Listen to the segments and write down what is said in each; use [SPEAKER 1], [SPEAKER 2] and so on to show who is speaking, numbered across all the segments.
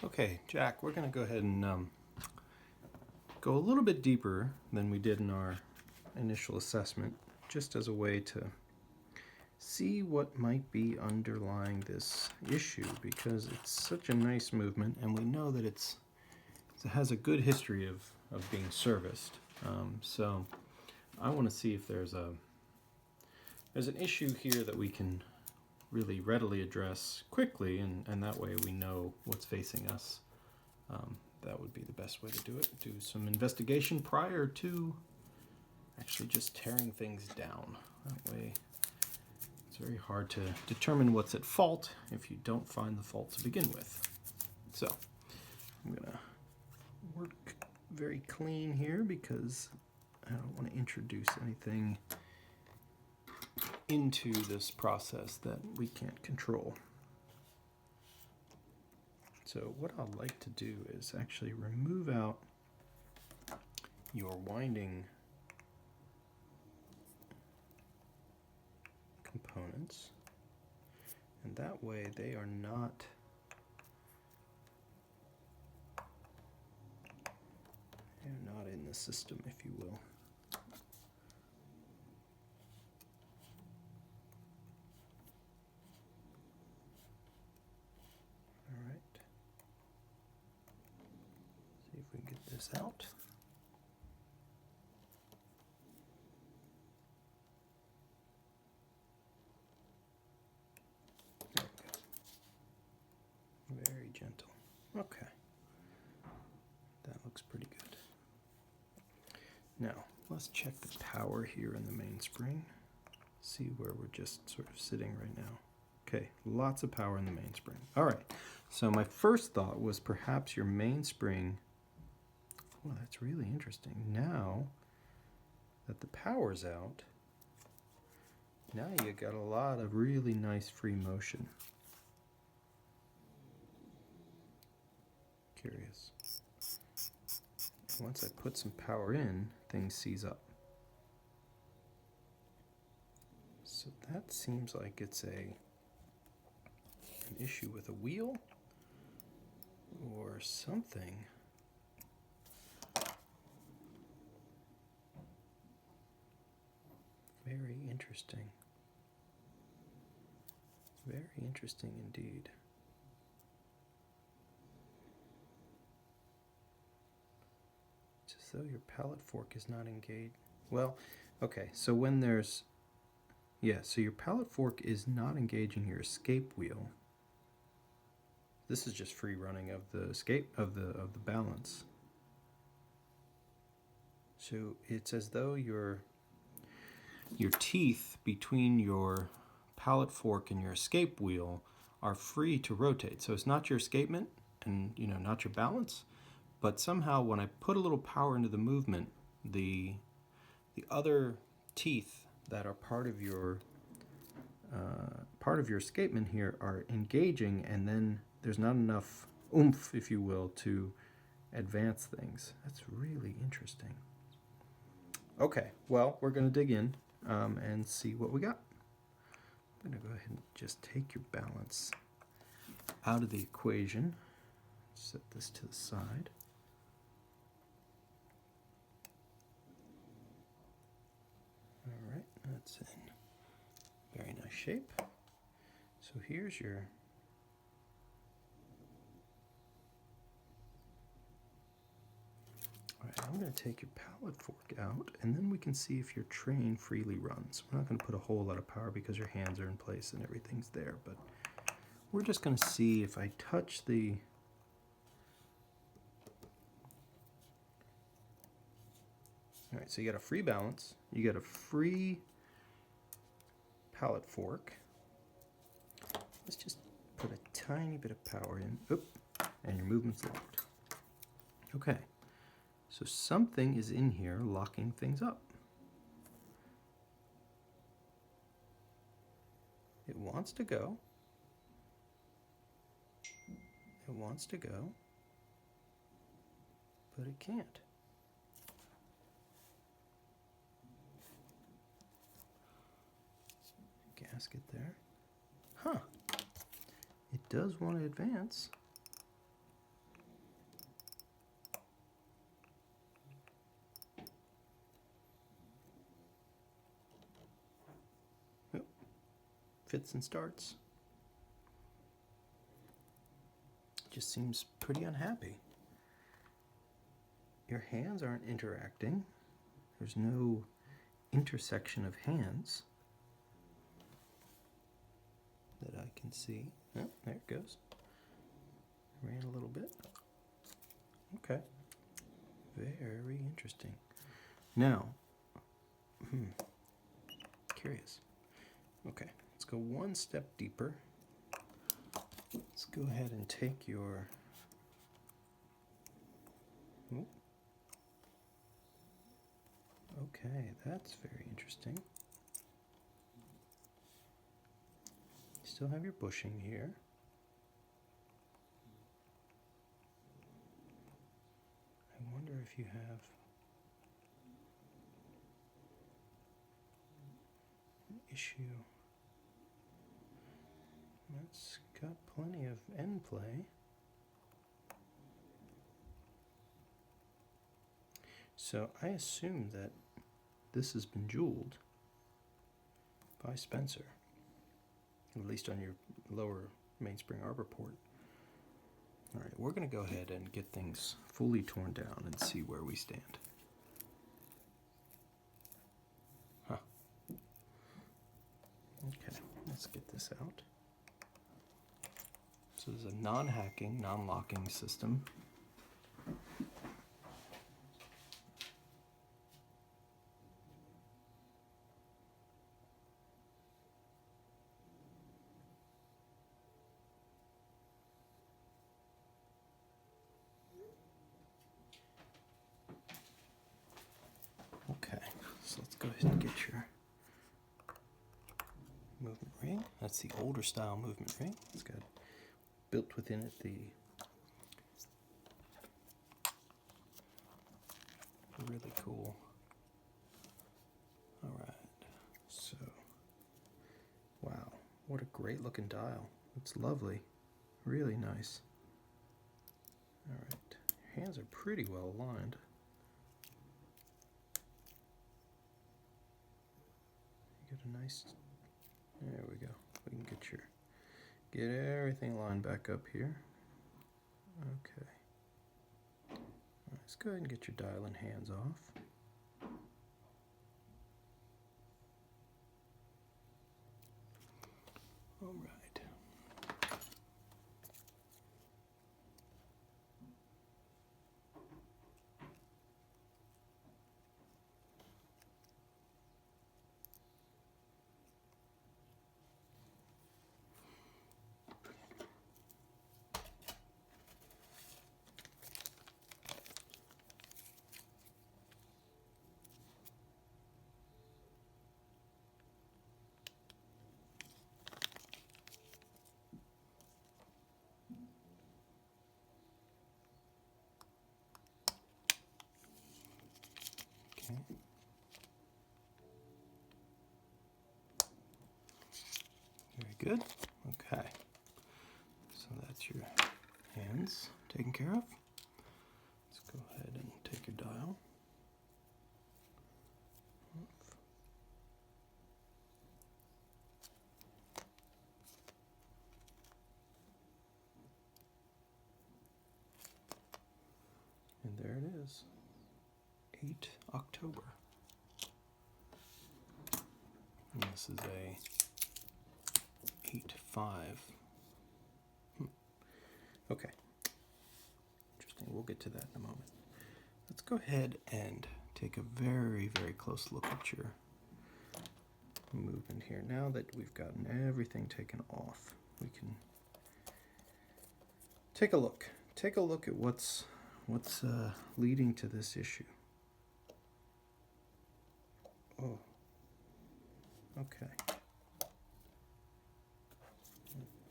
[SPEAKER 1] Okay, Jack, we're going to go ahead and go a little bit deeper than we did in our initial assessment, just as a way to see what might be underlying this issue, because it's such a nice movement and we know that it has a good history of being serviced. So I want to see if there's an issue here that we can really readily address quickly, and that way we know what's facing us. That would be the best way to do it. Do some investigation prior to actually just tearing things down. That way it's very hard to determine what's at fault if you don't find the fault to begin with. So I'm going to work very clean here because I don't want to introduce anything into this process that we can't control. So what I'd like to do is actually remove out your winding components, and that way they are not in the system, if you will. We can get this out. There we go. Very gentle. Okay. That looks pretty good. Now, let's check the power here in the mainspring. See where we're just sort of sitting right now. Okay, lots of power in the mainspring. All right, so my first thought was perhaps your mainspring. Well, that's really interesting. Now that the power's out, now you got a lot of really nice free motion. Curious. Once I put some power in, things seize up. So that seems like it's an issue with a wheel or something. Very interesting. Very interesting indeed. It's as though your pallet fork is not engaged. Well, okay, so when there's, so your pallet fork is not engaging your escape wheel. This is just free running of the escape of the balance. So it's as though your teeth between your pallet fork and your escape wheel are free to rotate. So it's not your escapement and not your balance, but somehow when I put a little power into the movement, the other teeth that are part of your escapement here are engaging, and then there's not enough oomph, if you will, to advance things. That's really interesting. Okay, well, we're going to dig in and see what we got. I'm going to go ahead and just take your balance out of the equation. Set this to the side. All right, that's in very nice shape. So here's your I'm going to take your pallet fork out, and then we can see if your train freely runs. We're not going to put a whole lot of power because your hands are in place and everything's there, but we're just going to see if I touch the all right, so you got a free balance, you got a free pallet fork. Let's just put a tiny bit of power in. Oop, and your movement's locked. Okay. So something is in here locking things up. It wants to go. It wants to go, but it can't. Gasket there. Huh. It does want to advance. fits and starts. Just seems pretty unhappy. Your hands aren't interacting. There's no intersection of hands that I can see. Oh, there it goes. Ran a little bit. Okay. Very interesting. Now, curious. Okay, let's go one step deeper. Let's go ahead and take your... Ooh. Okay, that's very interesting. You still have your bushing here. I wonder if you have an issue. That's got plenty of end play. So I assume that this has been jeweled by Spencer, at least on your lower mainspring arbor port. All right, we're going to go ahead and get things fully torn down and see where we stand. Huh. Okay, let's get this out. So this is a non-hacking, non-locking system. Okay, so let's go ahead and get your movement ring. That's the older style movement ring. It's got built within it the really cool. All right, so wow, what a great looking dial. It's lovely, really nice. All right, your hands are pretty well aligned. You get a nice, there we go. We can get everything lined back up here. Okay. Let's go ahead and get your dial and hands off. All right. Very good. Okay. So that's your hands taken care of. Let's go ahead and take your dial. And there it is. 8 October. And this is a 8/5. Okay. Interesting. We'll get to that in a moment. Let's go ahead and take a very, very close look at your movement here. Now that we've gotten everything taken off, we can take a look. Take a look at what's leading to this issue. Oh. Okay. Go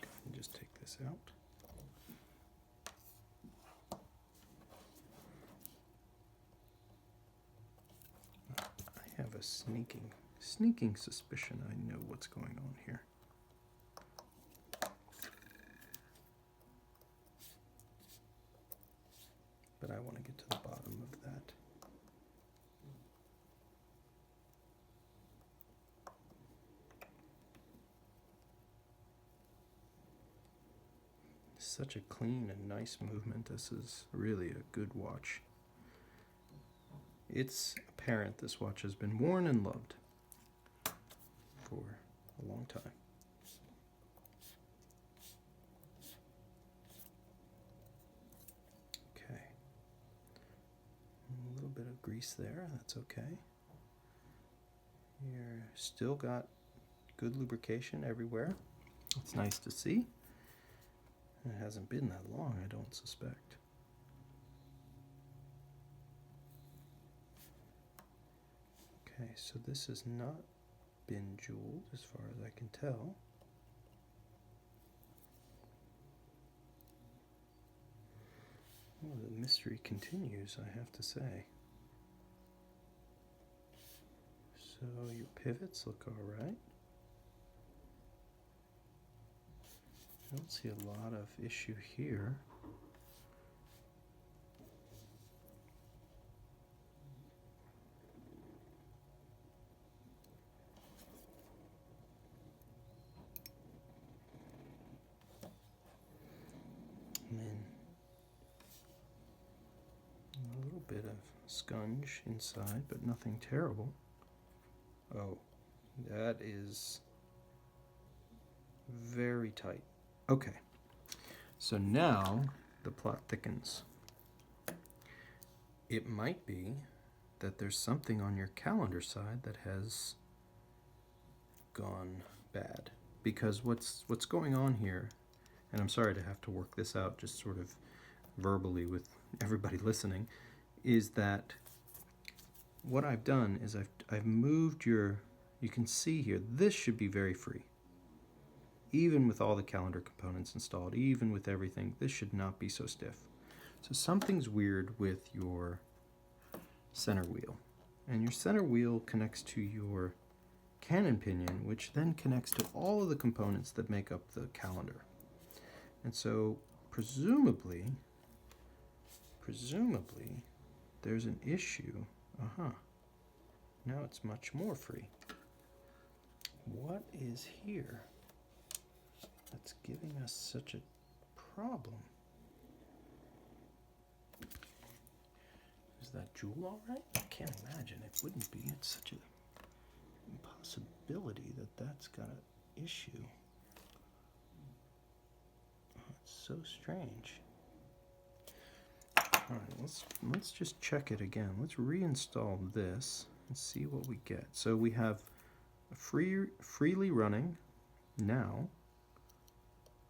[SPEAKER 1] ahead and just take this out. I have a sneaking suspicion I know what's going on here. But I want to get to the bottom of that. such a clean and nice movement. This is really a good watch. It's apparent this watch has been worn and loved for a long time. Okay. A little bit of grease there, that's okay. You're still got good lubrication everywhere. It's nice to see. It hasn't been that long, I don't suspect. Okay, so this has not been jeweled as far as I can tell. Well, the mystery continues, I have to say. So your pivots look all right. I don't see a lot of issue here. And then a little bit of scunge inside, but nothing terrible. Oh, that is very tight. Okay, so now the plot thickens. It might be that there's something on your calendar side that has gone bad. Because what's going on here, and I'm sorry to have to work this out just sort of verbally with everybody listening, is that what I've done is I've moved you can see here, this should be very free. Even with all the calendar components installed, even with everything, this should not be so stiff. So something's weird with your center wheel. And your center wheel connects to your cannon pinion, which then connects to all of the components that make up the calendar. And so presumably, there's an issue. Now it's much more free. What is here that's giving us such a problem? Is that jewel all right? I can't imagine it wouldn't be. It's such an impossibility that that's got an issue. Oh, it's so strange. All right, let's just check it again. Let's reinstall this and see what we get. So we have a freely running. Now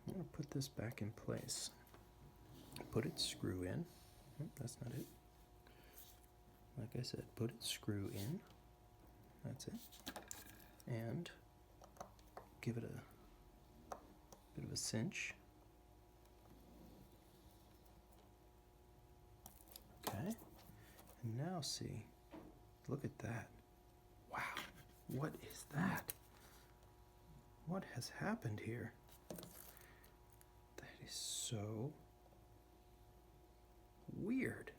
[SPEAKER 1] I'm going to put this back in place. Put its screw in. Oh, that's not it. Like I said, put its screw in. That's it. And give it a bit of a cinch. Okay. And now see. Look at that. Wow. What is that? What has happened here? That is so weird.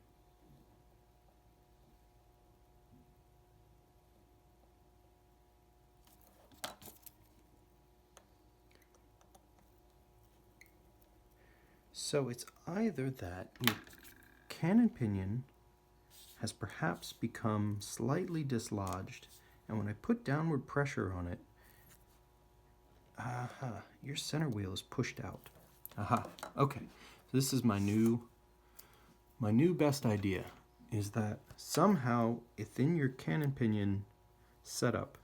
[SPEAKER 1] So it's either that your cannon pinion has perhaps become slightly dislodged, and when I put downward pressure on it, your center wheel is pushed out. Okay. So this is my new best idea, is that somehow within your cannon pinion setup,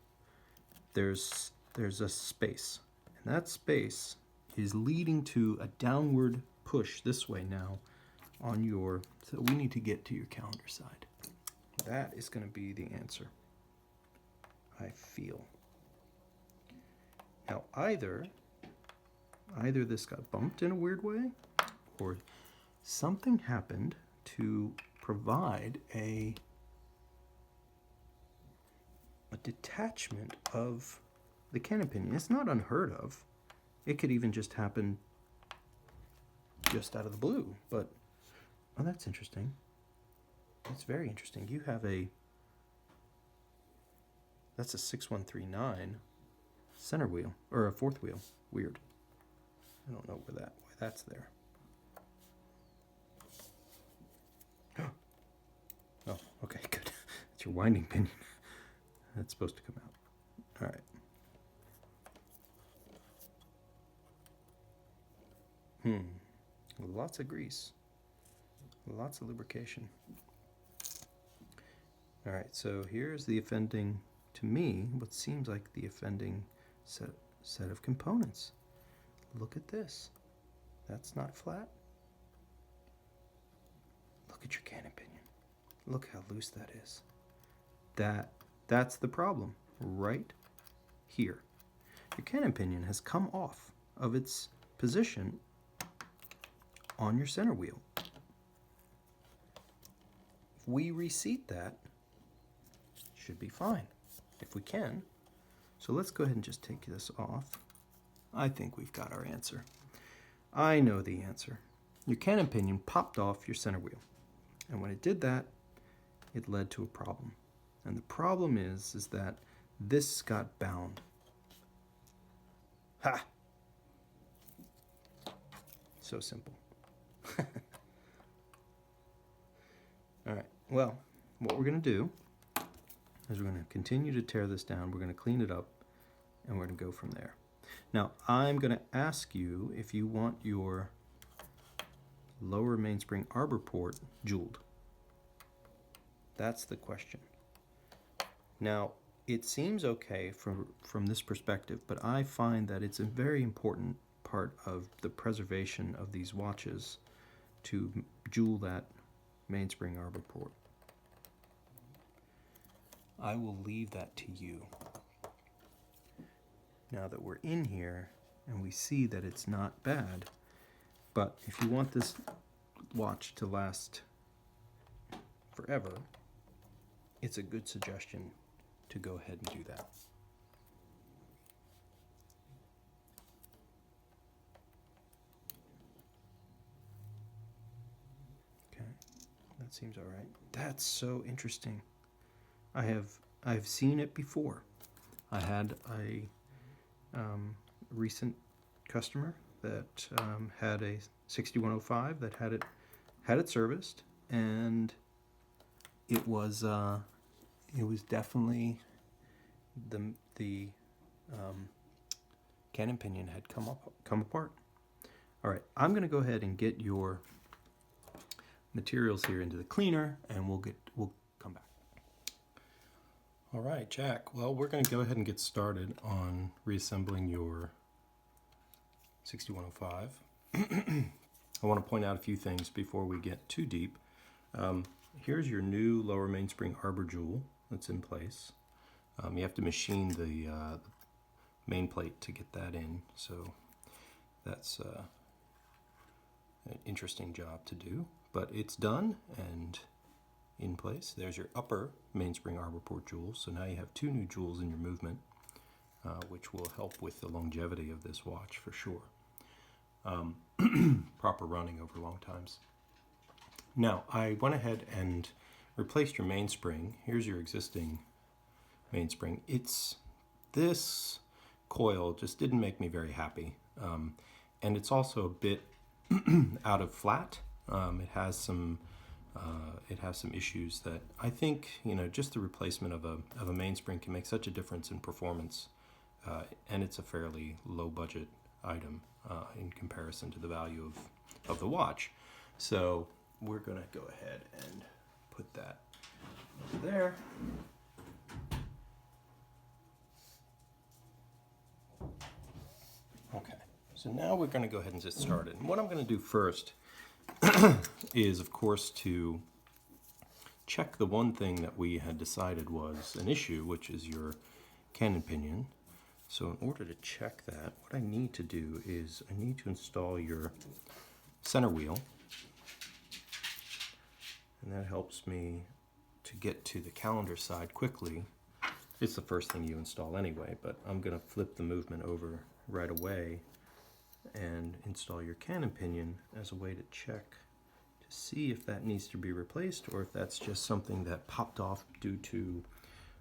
[SPEAKER 1] there's a space, and that space is leading to a downward push this way now on your, so we need to get to your calendar side. That is going to be the answer, I feel. Now either this got bumped in a weird way, or something happened to provide a detachment of the cannon pinion. It's not unheard of. It could even just happen just out of the blue, but oh, that's interesting. That's very interesting. You have that's a 6139 center wheel, or a fourth wheel. Weird. I don't know why that's there. Oh, okay, good. That's your winding pinion. That's supposed to come out. All right. Lots of grease. Lots of lubrication. All right, so here's the offending, to me, what seems like the offending set of components. Look at this. That's not flat. Look at your cannon pinion. Look how loose that is. That's the problem right here. Your cannon pinion has come off of its position on your center wheel. If we reseat that, it should be fine, if we can. So let's go ahead and just take this off. I think we've got our answer. I know the answer. Your cannon pinion popped off your center wheel. And when it did that, it led to a problem. And the problem is that this got bound. Ha! So simple. All right, well, what we're going to do is we're going to continue to tear this down. We're going to clean it up, and we're going to go from there. Now, I'm going to ask you if you want your lower mainspring arbor port jeweled. That's the question. Now, it seems okay from this perspective, but I find that it's a very important part of the preservation of these watches to jewel that mainspring arbor port. I will leave that to you. Now that we're in here and we see that it's not bad, but if you want this watch to last forever, it's a good suggestion to go ahead and do that. Okay, that seems all right. That's so interesting. I've seen it before. I had a recent customer that had a 6105 that had it serviced, and it was definitely the cannon pinion had come apart. All right, I'm going to go ahead and get your materials here into the cleaner, and we'll come back. All right, Jack. Well, we're going to go ahead and get started on reassembling your 6105. I want to point out a few things before we get too deep. Here's your new lower mainspring arbor jewel that's in place. You have to machine the main plate to get that in, so that's an interesting job to do, but it's done and in place. There's your upper mainspring arbor port jewel, so now you have two new jewels in your movement, which will help with the longevity of this watch for sure. Proper running over long times. Now, I went ahead and replaced your mainspring. Here's your existing mainspring. This coil just didn't make me very happy, and it's also a bit out of flat. It has some issues that I think, just the replacement of a mainspring can make such a difference in performance, and it's a fairly low budget item in comparison to the value of the watch. So we're going to go ahead and put that over there. Okay, so now we're going to go ahead and get started. And what I'm going to do first is, of course, to check the one thing that we had decided was an issue, which is your cannon pinion. So in order to check that, what I need to do is I need to install your center wheel. And that helps me to get to the calendar side quickly. It's the first thing you install anyway, but I'm going to flip the movement over right away and install your cannon pinion as a way to check to see if that needs to be replaced or if that's just something that popped off due to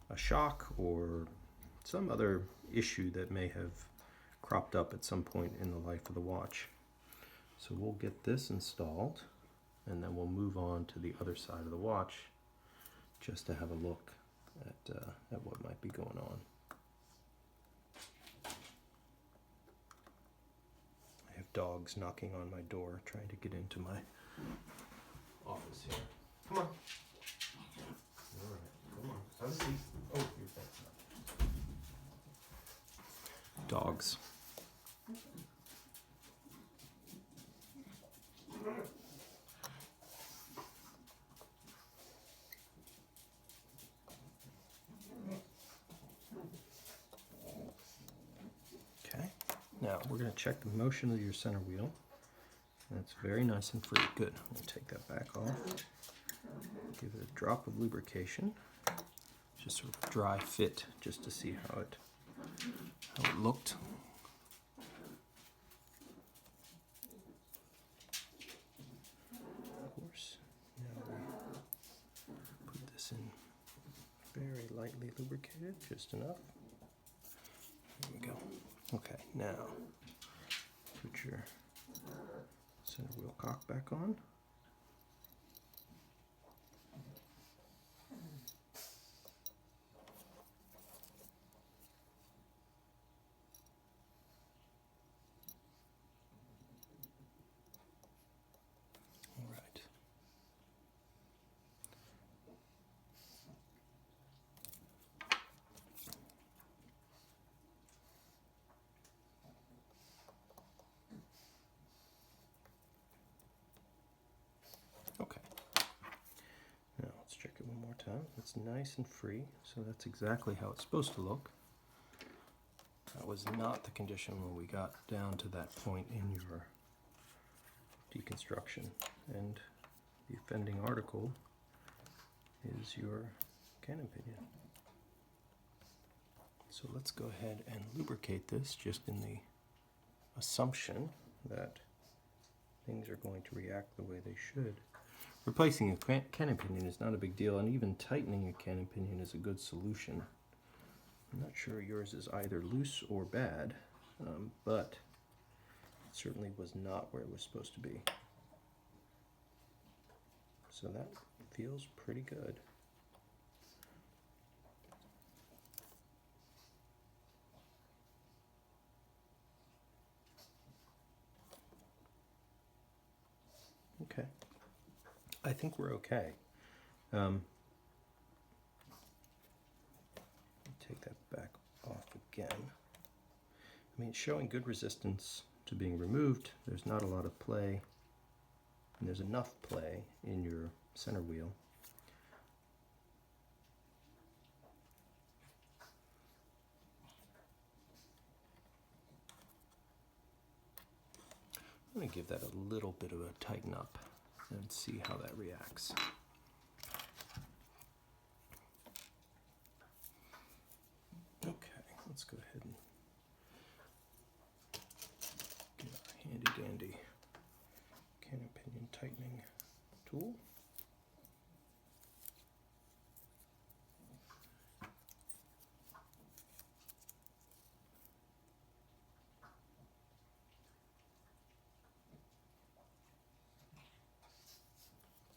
[SPEAKER 1] a shock or some other issue that may have cropped up at some point in the life of the watch. So we'll get this installed, and then we'll move on to the other side of the watch just to have a look at what might be going on. I have dogs knocking on my door trying to get into my office here. Come on. All right, come on. Have a seat. Oh, your bed's up. Dogs. Okay, now we're going to check the motion of your center wheel. That's very nice and free. Good. I'm going to take that back off. Give it a drop of lubrication. Just sort of dry fit, just to see how it looked. Of course, now we put this in very lightly lubricated, just enough. There we go. Okay, now put your center wheel cock back on. All right. Okay. Now let's check it one more time. It's nice and free, so that's exactly how it's supposed to look. That was not the condition when we got down to that point in your deconstruction. And the offending article is your cannon pinion. So let's go ahead and lubricate this, just in the assumption that things are going to react the way they should. Replacing a cannon pinion is not a big deal, and even tightening a cannon pinion is a good solution. I'm not sure yours is either loose or bad, but it certainly was not where it was supposed to be. So that feels pretty good. Okay, I think we're okay. Take that back off again. I mean, it's showing good resistance to being removed. There's not a lot of play, and there's enough play in your center wheel. I'm going to give that a little bit of a tighten up and see how that reacts. Okay, let's go ahead and get our handy dandy cannon pinion tightening tool.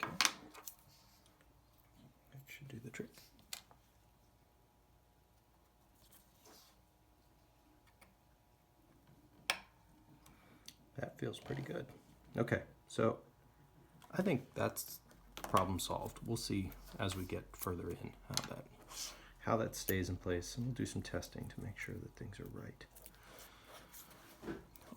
[SPEAKER 1] Okay, that should do the trick. That feels pretty good. Okay, so I think that's problem solved. We'll see as we get further in how that stays in place, and we'll do some testing to make sure that things are right.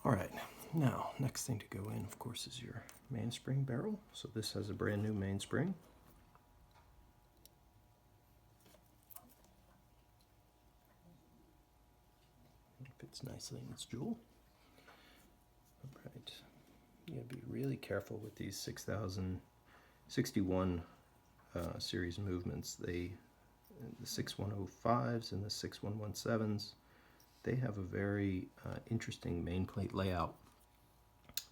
[SPEAKER 1] All right, now next thing to go in, of course, is your mainspring barrel. So this has a brand new mainspring. It fits nicely in its jewel. All right, you gotta be really careful with these 6061 series movements. The 6105s and the 6117s, they have a very interesting main plate layout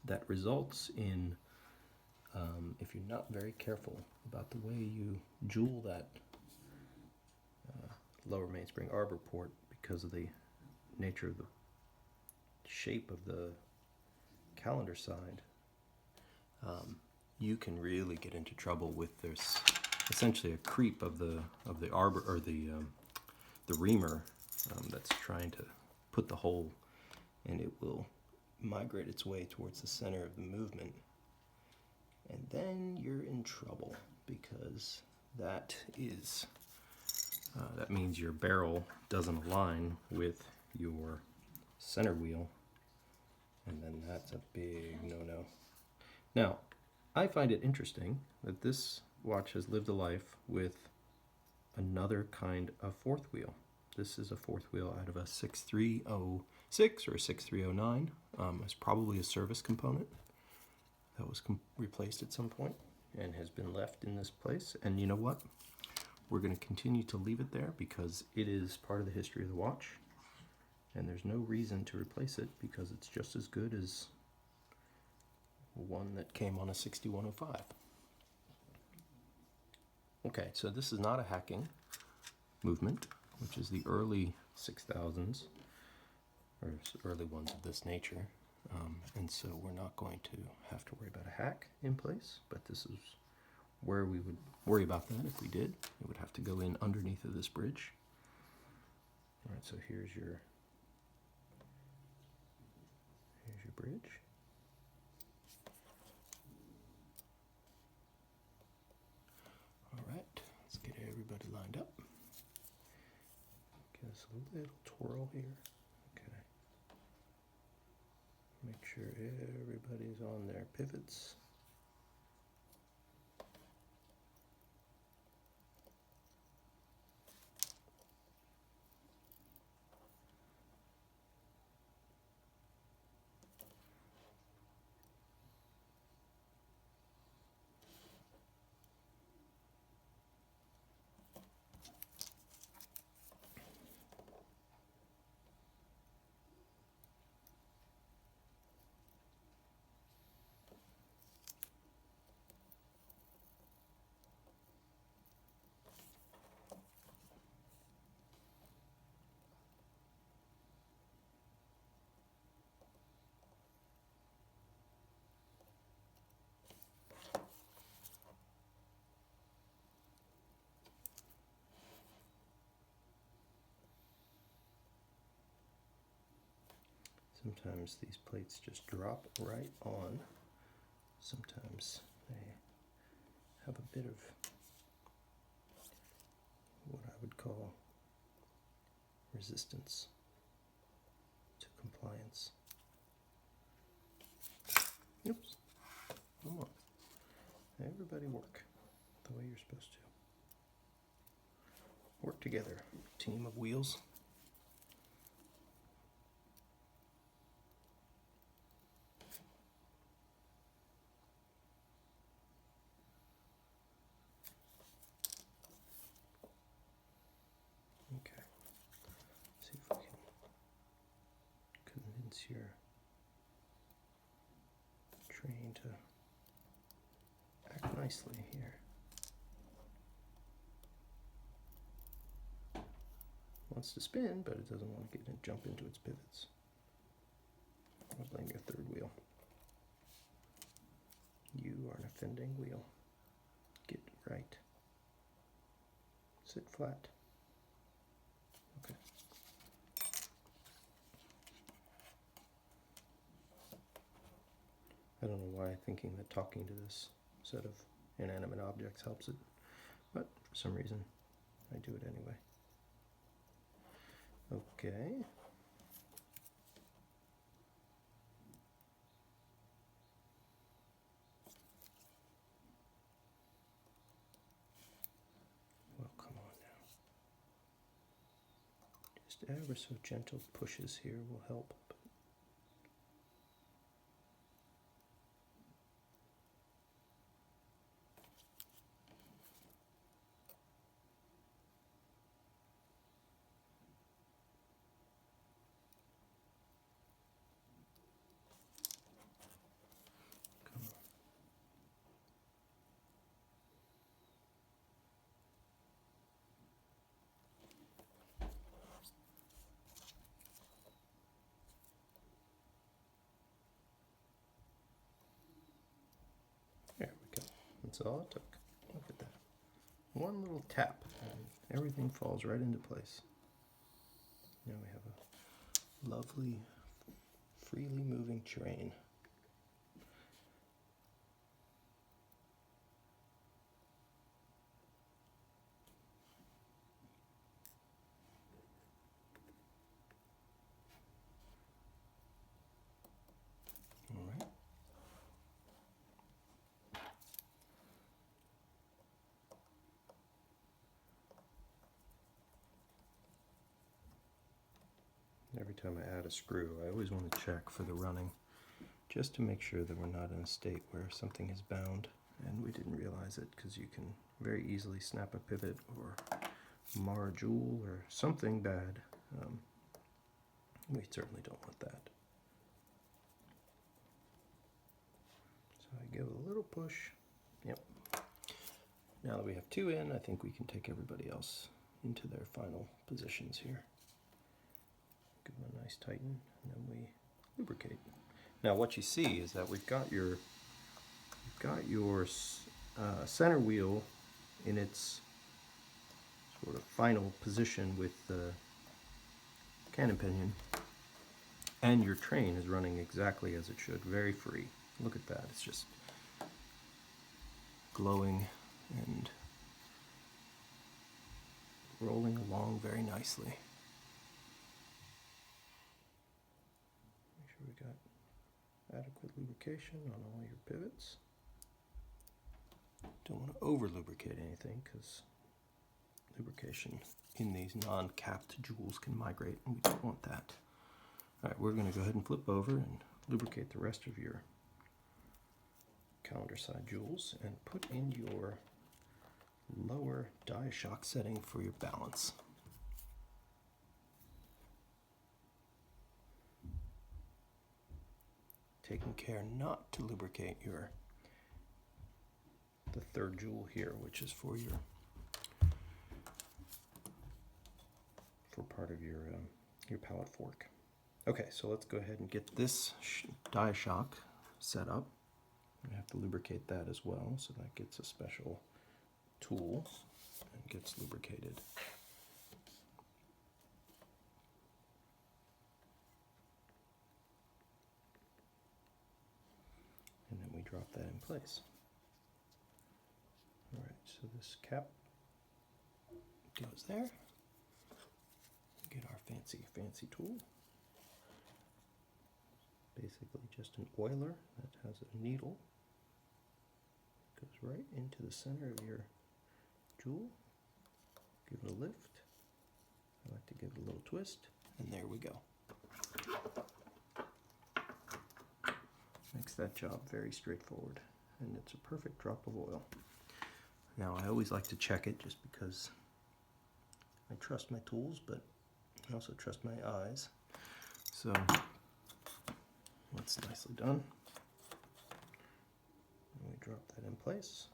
[SPEAKER 1] that results in, if you're not very careful about the way you jewel that lower mainspring arbor port, because of the nature of the shape of the calendar side, you can really get into trouble with this essentially a creep of the arbor, or the reamer that's trying to put the hole, and it will migrate its way towards the center of the movement, and then you're in trouble, because that means your barrel doesn't align with your center wheel, and then that's a big no-no. Now, I find it interesting that this watch has lived a life with another kind of fourth wheel. This is a fourth wheel out of a 6306 or a 6309. It's probably a service component that was replaced at some point and has been left in this place. And you know what? We're going to continue to leave it there because it is part of the history of the watch, and there's no reason to replace it because it's just as good as one that came on a 6105. Okay, so this is not a hacking movement, which is the early 6000s, or early ones of this nature. And so we're not going to have to worry about a hack in place, but this is where we would worry about that if we did. It would have to go in underneath of this bridge. All right, so here's your bridge. All right, let's get everybody lined up. Give us a little twirl here. Okay. Make sure everybody's on their pivots. Sometimes these plates just drop right on. Sometimes they have a bit of what I would call resistance to compliance. Oops. Come on. Everybody work the way you're supposed to. Work together. Team of wheels. Okay. See if we can convince your train to act nicely here. Wants to spin, but it doesn't want to jump into its pivots. I'll blame your third wheel. You are an offending wheel. Get right. Sit flat. Okay. I don't know why thinking that talking to this set of inanimate objects helps it, but for some reason I do it anyway. Okay. Well, come on now. Just ever so gentle pushes here will help. There we go. That's all it took. Look at that. one little tap, and everything falls right into place. Now we have a lovely, freely moving train. All right. Every time I add a screw, I always want to check for the running, just to make sure that we're not in a state where something is bound and we didn't realize it, because you can very easily snap a pivot or mar a jewel or something bad. We certainly don't want that. So I give it a little push. Yep. Now that we have two in, I think we can take everybody else into their final positions here. Give them a nice tighten, and then we lubricate. Now what you see is that we've got your center wheel in its sort of final position with the cannon pinion, and your train is running exactly as it should, very free. Look at that, it's just glowing and rolling along very nicely. We got adequate lubrication on all your pivots. Don't want to over lubricate anything, because lubrication in these non-capped jewels can migrate, and we don't want that. Alright, we're going to go ahead and flip over and lubricate the rest of your calendar side jewels and put in your lower die shock setting for your balance. Taking care not to lubricate the third jewel here, which is for part of your pallet fork. Okay, so let's go ahead and get this die shock set up. We have to lubricate that as well, so that gets a special tool and gets lubricated. And then we drop that in place. All right, so this cap goes there. Get our fancy tool. Basically just an oiler that has a needle. Goes right into the center of your jewel. Give it a lift. I like to give it a little twist, and there we go. Makes that job very straightforward, and it's a perfect drop of oil. Now I always like to check it, just because I trust my tools, but I also trust my eyes. So that's nicely done. And we drop that in place,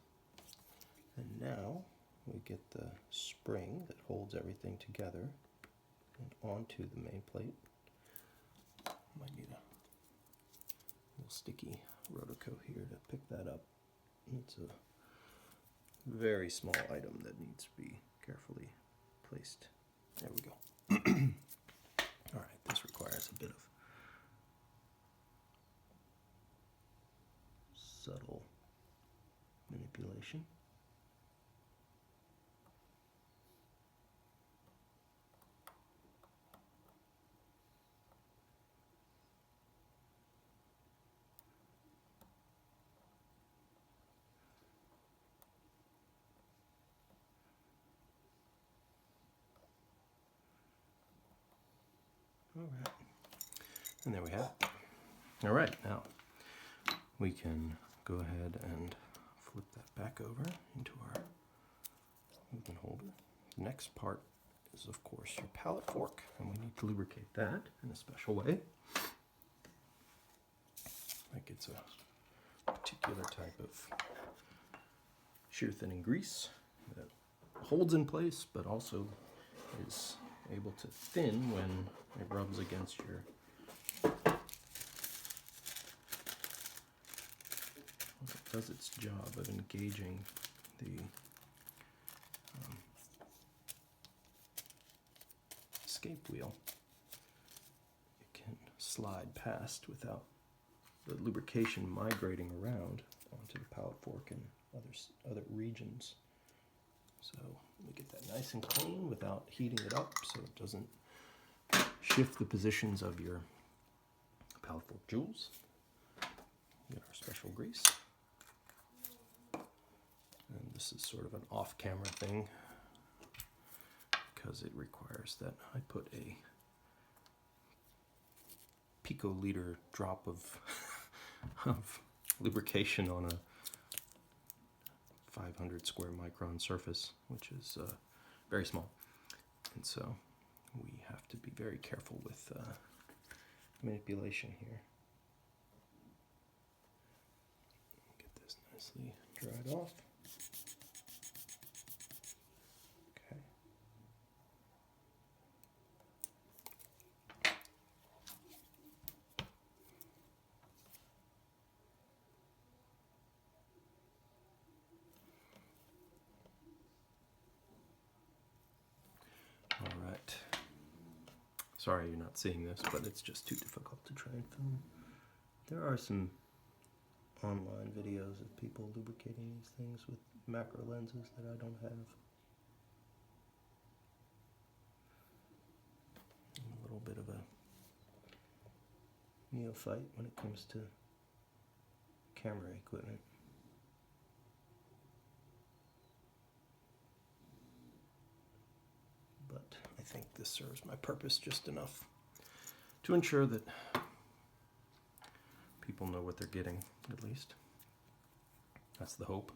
[SPEAKER 1] and now we get the spring that holds everything together and onto the main plate. Might need a little sticky rotocoat here to pick that up. It's a very small item that needs to be carefully placed. There we go. Alright, this requires a bit of subtle manipulation. Alright, and there we have it. Alright, now we can go ahead and flip that back over into our movement holder. The next part is, of course, your pallet fork, and we need to lubricate that in a special way. Like it's a particular type of shear thinning grease that holds in place, but also is able to thin when it rubs against your. It does its job of engaging the escape wheel. It can slide past without the lubrication migrating around onto the pallet fork and other regions. So we get that nice and clean without heating it up so it doesn't shift the positions of your pallet fork jewels. Get our special grease. And this is sort of an off-camera thing because it requires that I put a picoliter drop of lubrication on a 500 square micron surface, which is very small. And so we have to be very careful with manipulation here. Get this nicely dried off. Okay. All right. Sorry you're not seeing this, but it's just too difficult to try and film. There are some online videos of people lubricating these things with macro lenses that I don't have. I'm a little bit of a neophyte when it comes to camera equipment. But I think this serves my purpose just enough to ensure that people know what they're getting, at least. That's the hope.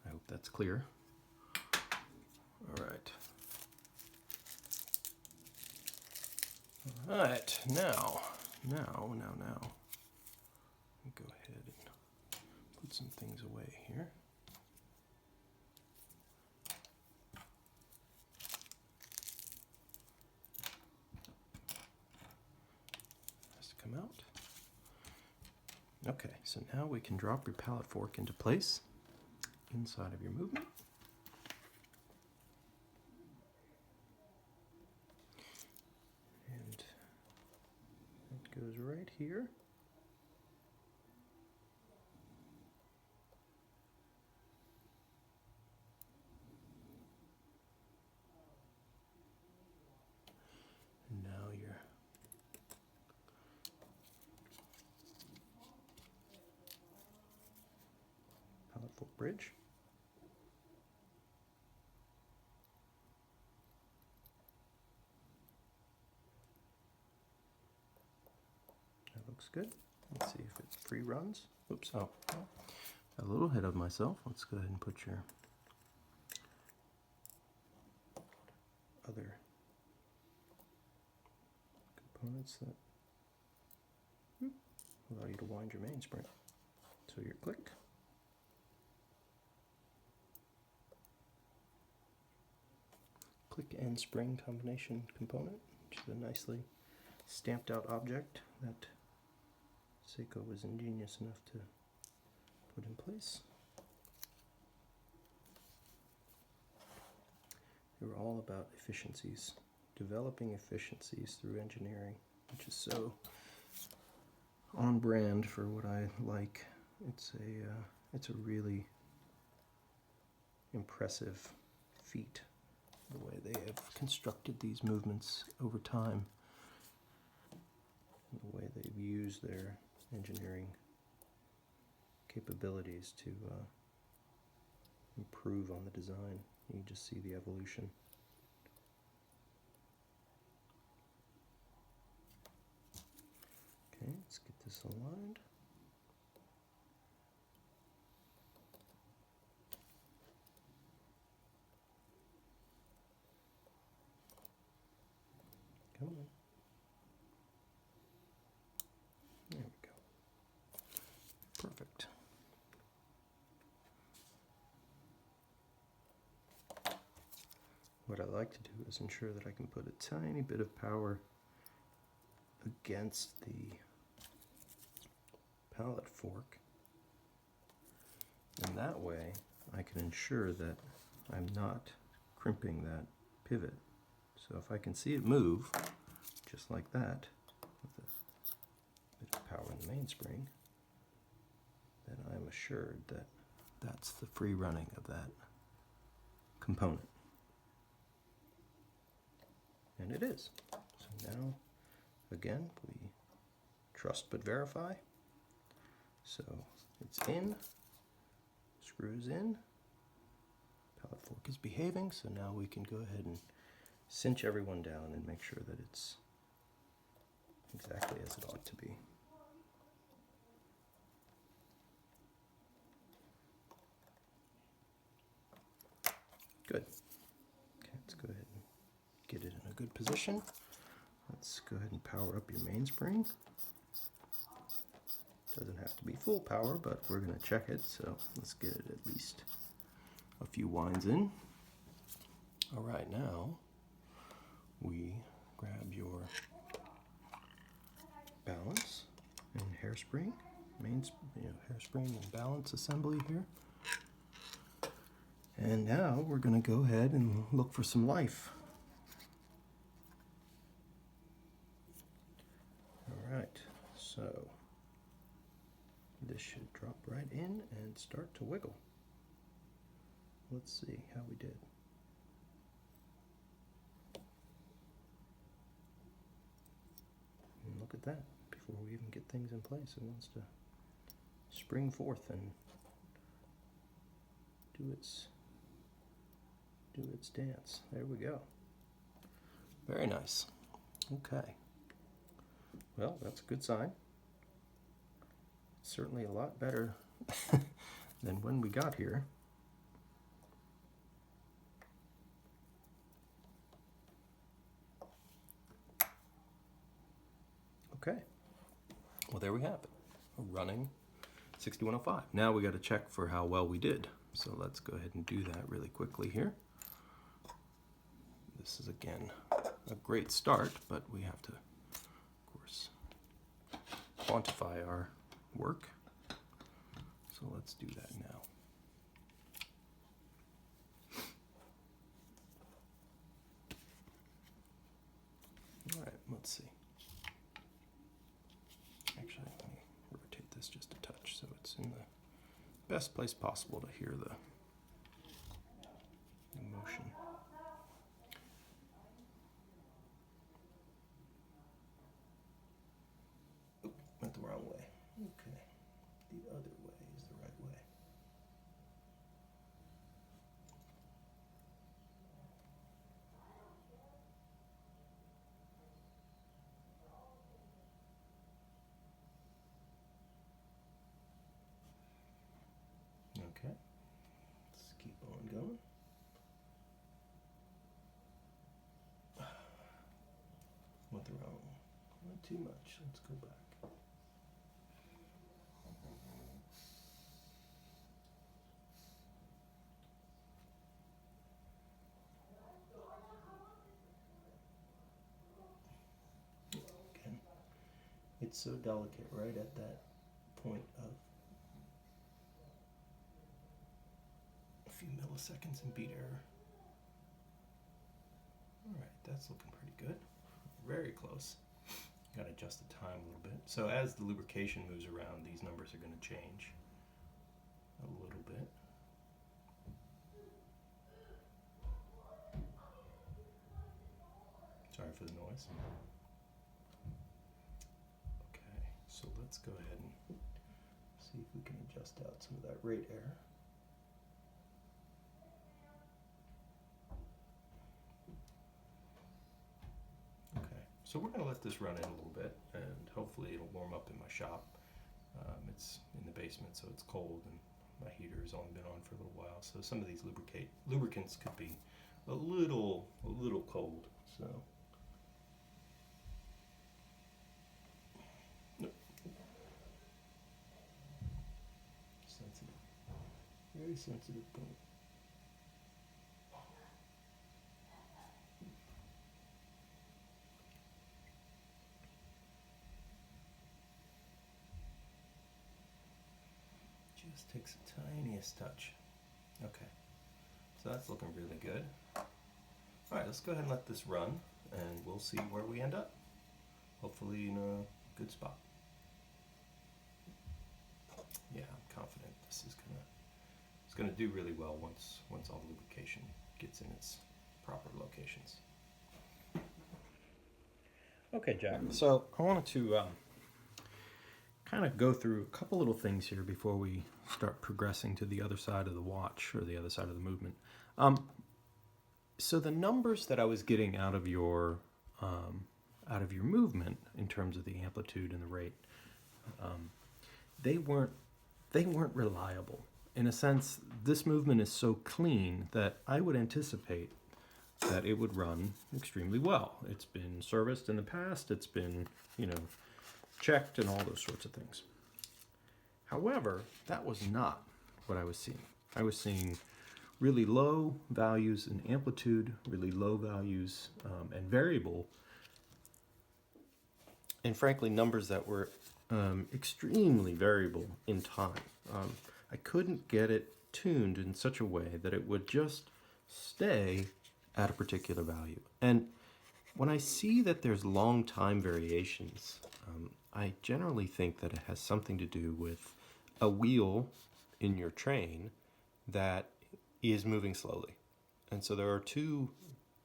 [SPEAKER 1] I hope that's clear. All right. All right, now. Let me go ahead and put some things away here. Has to come out. Okay, so now we can drop your pallet fork into place inside of your movement. And it goes right here. And now your pallet fork bridge. That looks good. Let's see if it pre-runs. Oops, oh, a little ahead of myself. Let's go ahead and put your other components that allow you to wind your mainspring. So your click. Click and spring combination component, which is a nicely stamped out object that Seiko was ingenious enough to put in place. They were all about efficiencies, developing efficiencies through engineering, which is so on brand for what I like. It's a really impressive feat, the way they have constructed these movements over time, the way they've used their engineering capabilities to improve on the design. You just see the evolution. Okay, let's get this aligned. Come on. There we go. Perfect. What I like to do is ensure that I can put a tiny bit of power against the pallet fork, and that way I can ensure that I'm not crimping that pivot So if I can see it move, just like that, with a bit of power in the mainspring, then I'm assured that that's the free running of that component. And it is. So now, again, we trust but verify. So it's in, screws in, pallet fork is behaving, so now we can go ahead and cinch everyone down and make sure that it's exactly as it ought to be. Good. Okay, let's go ahead and get it in a good position. Let's go ahead and power up your mainspring. Doesn't have to be full power, but we're going to check it, so let's get it at least a few winds in. All right, now we grab your balance and hairspring, hairspring and balance assembly here. And now we're going to go ahead and look for some life. All right, so this should drop right in and start to wiggle. Let's see how we did. And look at that. Before we even get things in place, it wants to spring forth and do its dance. There we go. Very nice. Okay. Well, that's a good sign. Certainly a lot better than when we got here. Okay. Well, there we have it. A running 6105. Now we got to check for how well we did. So let's go ahead and do that really quickly here. This is, again, a great start, but we have to, of course, quantify our work. So let's do that now. All right, let's see. Actually, let me rotate this just a touch so it's in the best place possible to hear the motion. Oop, went the wrong way. Okay, the other way is the right way. Okay, let's keep on going. Went the wrong, not too much. Let's go back. Again, it's so delicate right at that point of a few milliseconds in beat error. All right, that's looking pretty good. Very close. Got to adjust the time a little bit. So as the lubrication moves around, these numbers are going to change a little bit. Sorry for the noise. Okay, so let's go ahead and see if we can adjust out some of that rate error. So we're going to let this run in a little bit, and hopefully it'll warm up in my shop. It's in the basement, so it's cold, and my heater has only been on for a little while. So some of these lubricants could be a little cold. So sensitive, very sensitive point. Just takes the tiniest touch. Okay, so that's looking really good. All right, let's go ahead and let this run, and we'll see where we end up. Hopefully in a good spot. Yeah, I'm confident this is gonna do really well once all the lubrication gets in its proper locations. Okay, Jack. So I wanted to kind of go through a couple little things here before we start progressing to the other side of the watch or the other side of the movement. So the numbers that I was getting out of your movement in terms of the amplitude and the rate, they weren't reliable. In a sense, this movement is so clean that I would anticipate that it would run extremely well. It's been serviced in the past, it's been, checked and all those sorts of things. However, that was not what I was seeing. I was seeing really low values in amplitude, really low values and variable, and frankly, numbers that were extremely variable in time. I couldn't get it tuned in such a way that it would just stay at a particular value. And when I see that there's long time variations, I generally think that it has something to do with a wheel in your train that is moving slowly. And so there are two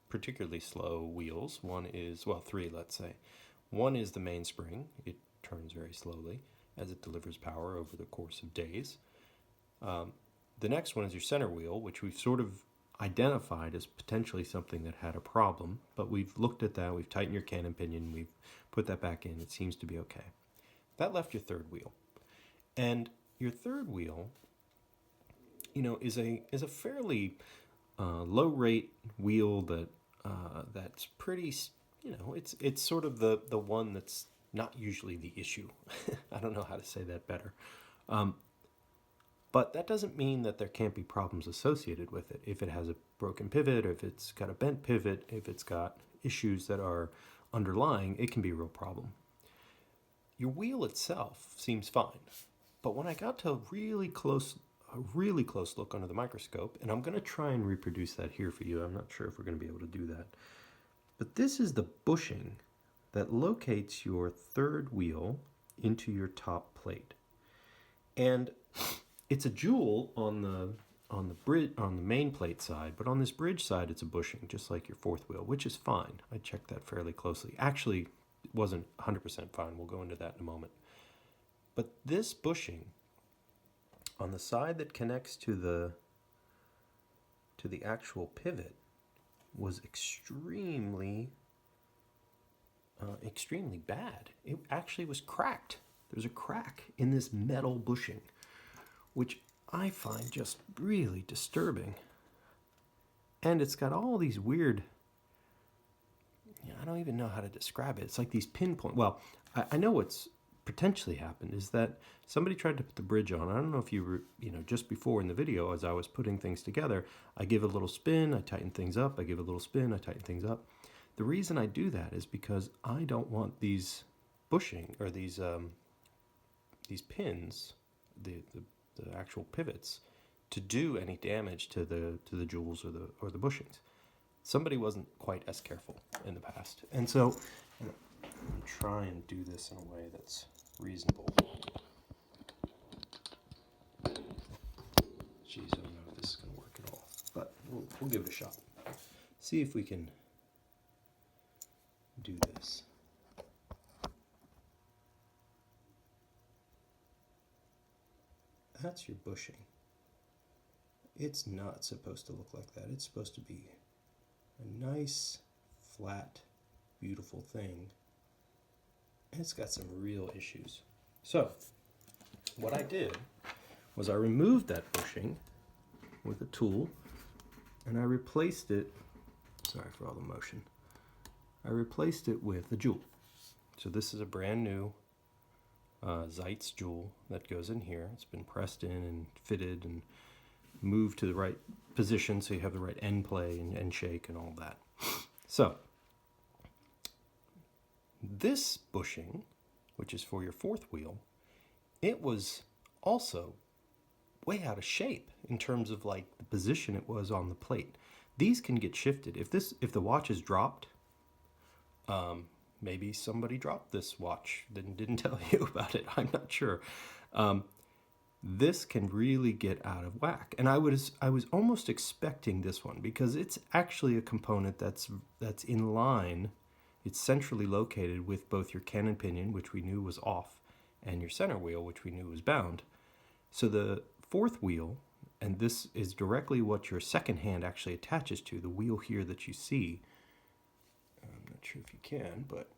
[SPEAKER 1] particularly slow wheels. One is, well, three, let's say. One is the mainspring. It turns very slowly as it delivers power over the course of days. The next one is your center wheel, which we've sort of identified as potentially something that had a problem, but we've looked at that, we've tightened your cannon pinion, we've put that back in, it seems to be okay. That left your third wheel. And your third wheel, is a fairly low rate wheel that's pretty, it's sort of the one that's not usually the issue. I don't know how to say that better. But that doesn't mean that there can't be problems associated with it. If it has a broken pivot, or if it's got a bent pivot, if it's got issues that are underlying, it can be a real problem. Your wheel itself seems fine. But when I got to a really close look under the microscope, and I'm going to try and reproduce that here for you. I'm not sure if we're going to be able to do that. But this is the bushing that locates your third wheel into your top plate. And it's a jewel on the main plate side, but on this bridge side it's a bushing, just like your fourth wheel, which is fine. I checked that fairly closely. Actually, it wasn't 100% fine. We'll go into that in a moment. But this bushing on the side that connects to the actual pivot was extremely bad. It actually was cracked. There's a crack in this metal bushing, which I find just really disturbing. And it's got all these weird, I don't even know how to describe it. It's like these pinpoint. Well, I know what's potentially happened is that somebody tried to put the bridge on. I don't know if you were, just before in the video, as I was putting things together, I give a little spin, I tighten things up, I give a little spin, I tighten things up. The reason I do that is because I don't want these bushing or these pins, the actual pivots, to do any damage to the jewels or the bushings. Somebody wasn't quite as careful in the past, and so I'm going to try and do this in a way that's reasonable. Jeez, I don't know if this is going to work at all, but we'll give it a shot. See if we can do this. That's your bushing. It's not supposed to look like that. It's supposed to be a nice, flat, beautiful thing. And it's got some real issues. So, what I did was I removed that bushing with a tool, and I replaced it, sorry for all the motion, I replaced it with a jewel. So this is a brand new Zeitz jewel that goes in here. It's been pressed in and fitted and moved to the right position so you have the right end play and end shake and all that. So this bushing, which is for your fourth wheel, it was also way out of shape in terms of like the position it was on the plate. these can get shifted. If the watch is dropped, maybe somebody dropped this watch, didn't tell you about it. I'm not sure. This can really get out of whack. And I was almost expecting this one, because it's actually a component that's in line. It's centrally located with both your cannon pinion, which we knew was off, and your center wheel, which we knew was bound. So the fourth wheel, and this is directly what your second hand actually attaches to, the wheel here that you see. I'm not sure if you can, but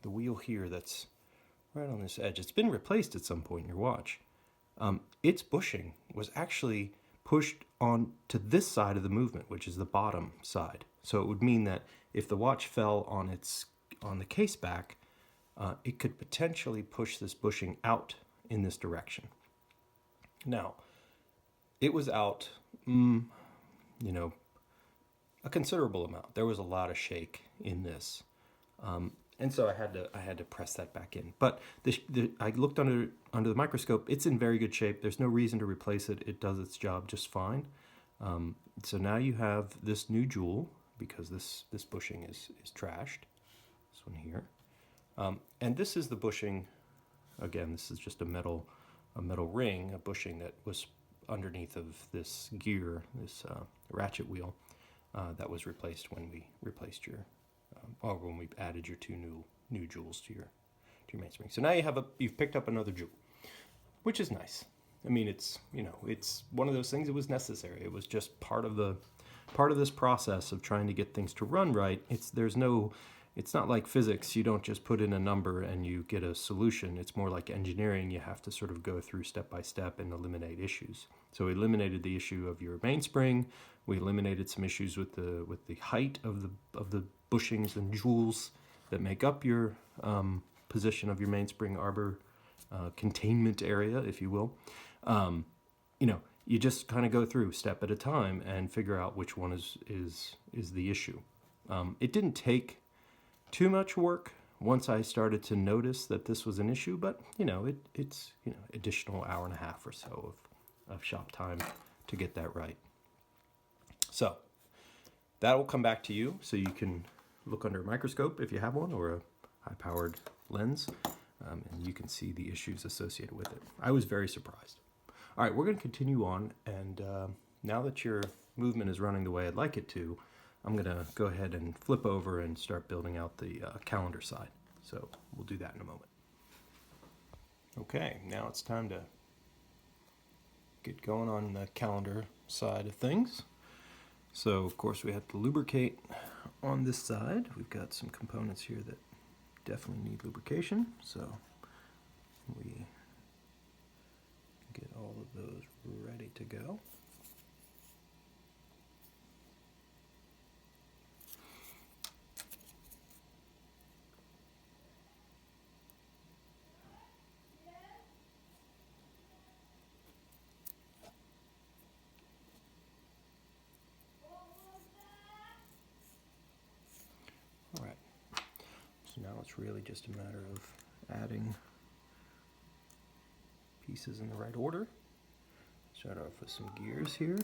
[SPEAKER 1] the wheel here that's right on this edge, it's been replaced at some point in your watch. Its bushing was actually pushed on to this side of the movement, which is the bottom side. So it would mean that if the watch fell on the case back, it could potentially push this bushing out in this direction. Now, it was out, a considerable amount. There was a lot of shake in this. And so I had to press that back in. But I looked under the microscope. It's in very good shape. There's no reason to replace it. It does its job just fine. So now you have this new jewel, because this bushing is trashed. This one here. And this is the bushing. Again, this is just a metal ring, a bushing that was underneath of this gear, this ratchet wheel, that was replaced when we replaced your. Or when we added your two new jewels to your mainspring. So now you've picked up another jewel, which is nice. I mean, it's one of those things. It was necessary. It was just part of this process of trying to get things to run right. It's not like physics. You don't just put in a number and you get a solution. It's more like engineering. You have to sort of go through step by step and eliminate issues. So we eliminated the issue of your mainspring. We eliminated some issues with the height of the bushings and jewels that make up your position of your mainspring arbor containment area, if you will. You just kind of go through step at a time and figure out which one is the issue. It didn't take too much work once I started to notice that this was an issue, but it's additional hour and a half or so of shop time to get that right. So that will come back to you, so you can look under a microscope if you have one, or a high-powered lens, and you can see the issues associated with it. I was very surprised. All right, we're going to continue on, and now that your movement is running the way I'd like it to, I'm going to go ahead and flip over and start building out the calendar side. So we'll do that in a moment. Okay, now it's time to get going on the calendar side of things. So, of course, we have to lubricate on this side. We've got some components here that definitely need lubrication. So we get all of those ready to go. Now it's really just a matter of adding pieces in the right order. Start off with some gears here.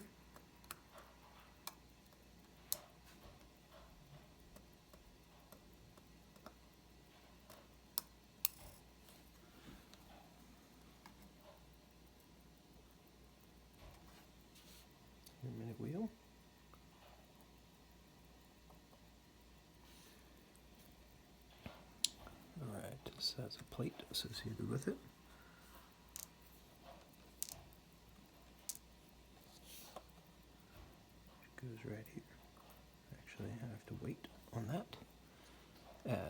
[SPEAKER 1] Your minute wheel. Alright, this has a plate associated with it. It goes right here. Actually, I have to wait on that,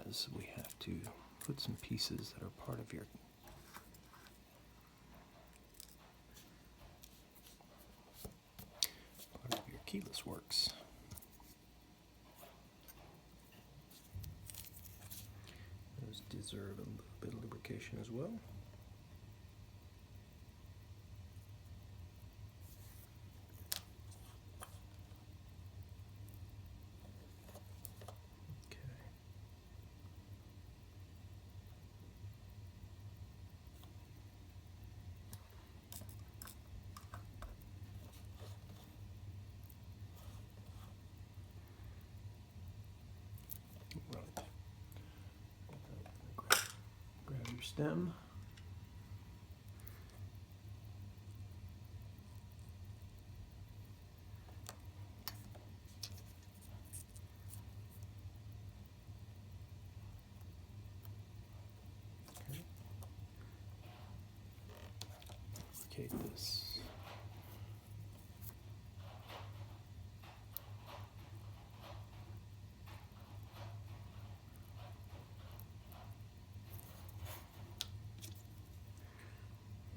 [SPEAKER 1] as we have to put some pieces that are part of your keyless works. Those deserve a little bit of lubrication as well. stem. Okay. Lubricate this.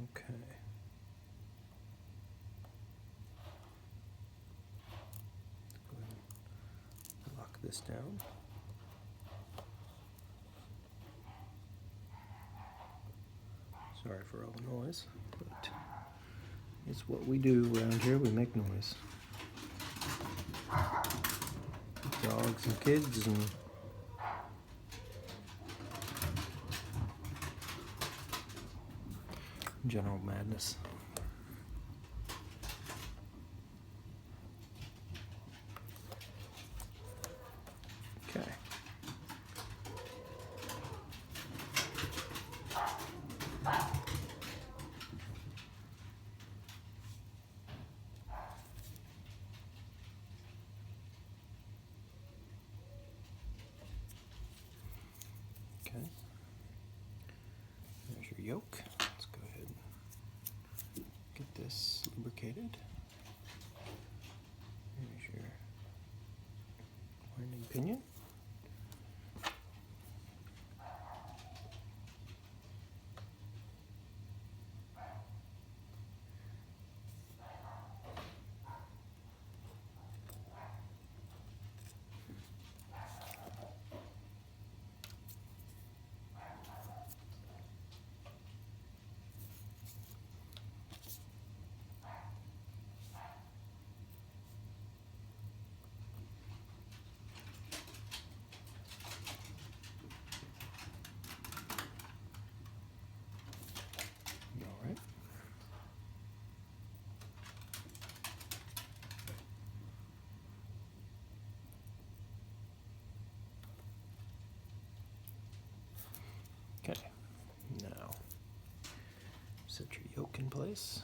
[SPEAKER 1] Okay. Go ahead and lock this down. Sorry for all the noise, but it's what we do around here. We make noise. Dogs and kids and general madness. Okay. Okay. There's your yoke. Let's go ahead and get this lubricated. Here's your winding pinion. All right. Okay, now set your yoke in place.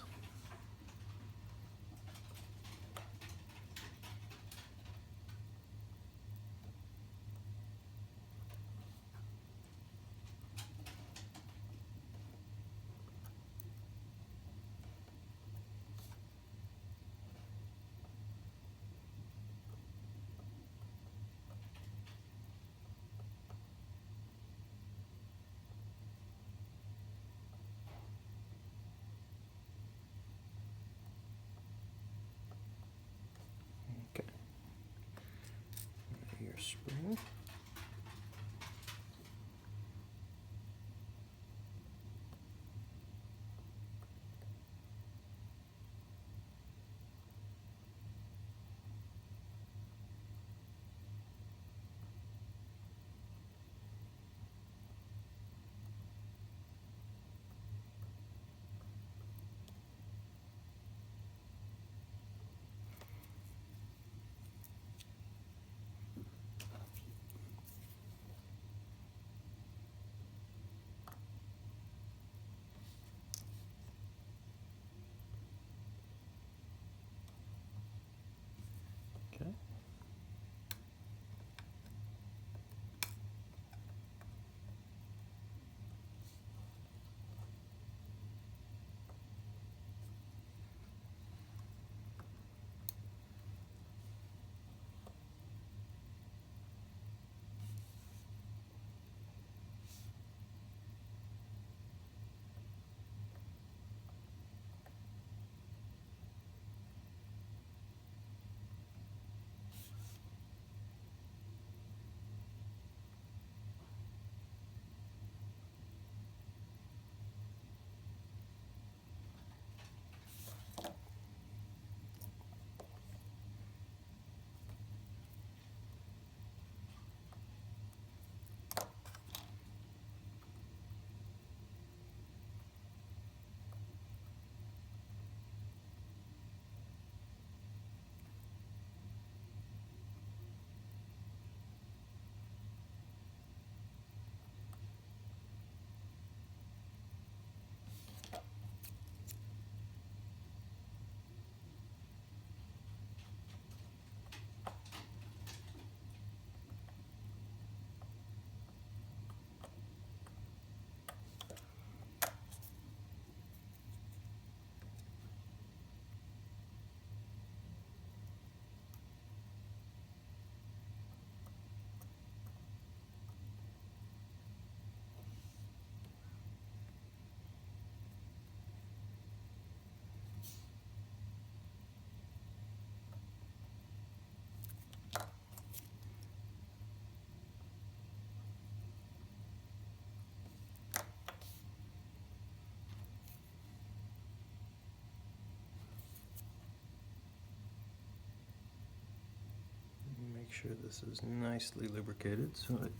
[SPEAKER 1] sure this is nicely lubricated so it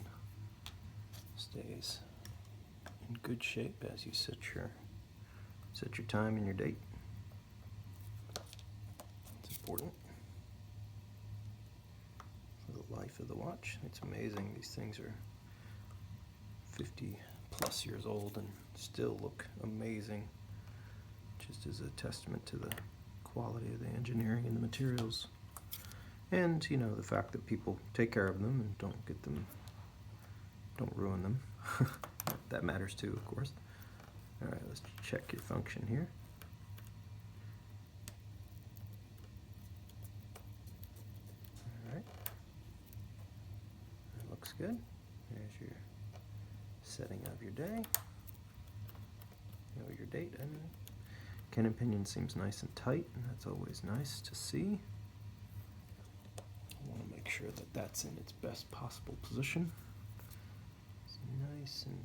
[SPEAKER 1] stays in good shape as you set your time and your date. It's important for the life of the watch. It's amazing. These things are 50 plus years old and still look amazing, just as a testament to the quality of the engineering and the materials, and you know, the fact that people take care of them and don't ruin them. That matters too, of course. All right, let's check your function here. All right, that looks good. There's your setting of your day. You know your date, and Ken and pinion seems nice and tight, and that's always nice to see. I want to make sure that that's in its best possible position. It's nice and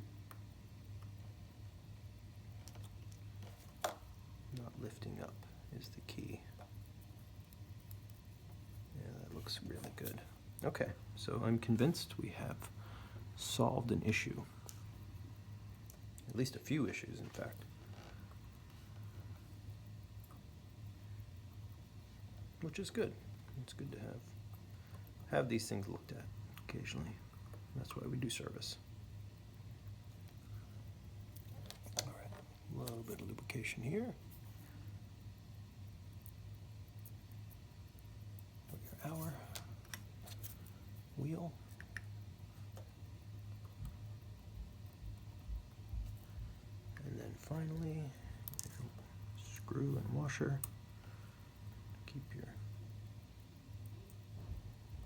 [SPEAKER 1] not lifting up is the key. Yeah, that looks really good. Okay, so I'm convinced we have solved an issue. At least a few issues, in fact. Which is good. It's good to have these things looked at occasionally. That's why we do service. All right, a little bit of lubrication here. Put your hour, wheel, and then finally screw and washer. Keep your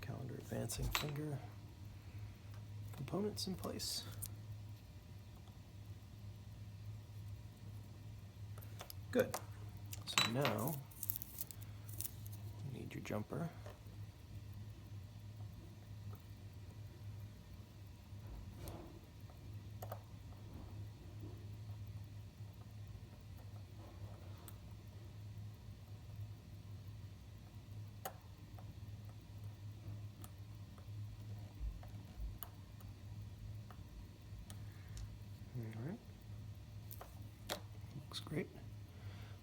[SPEAKER 1] calendar advancing finger components in place. Good. So now you need your jumper. Alright. Looks great.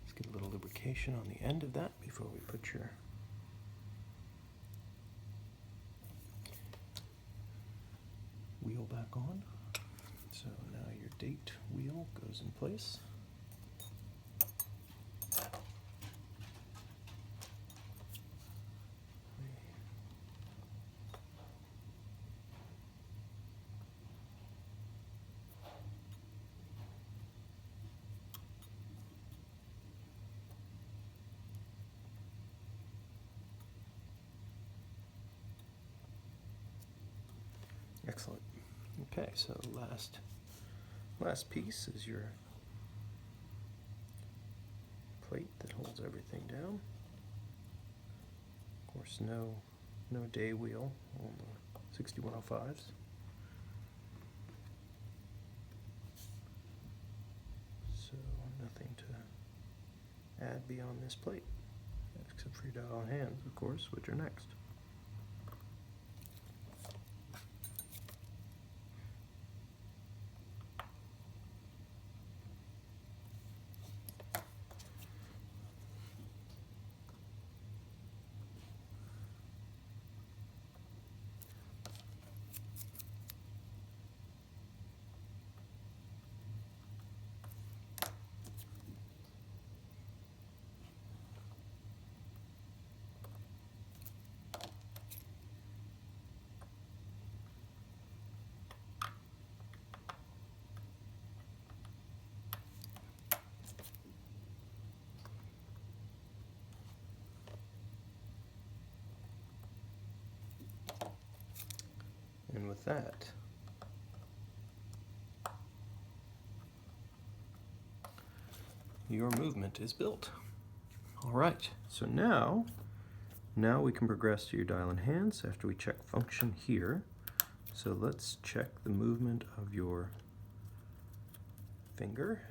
[SPEAKER 1] Let's get a little lubrication on the end of that before we put your wheel back on. So now your date wheel goes in place. Excellent. Okay, so last piece is your plate that holds everything down. Of course, no day wheel on the 6105s. So nothing to add beyond this plate, except for your dial and hands, of course, which are next. And with that, your movement is built. All right, so now we can progress to your dial and hands after we check function here. So let's check the movement of your finger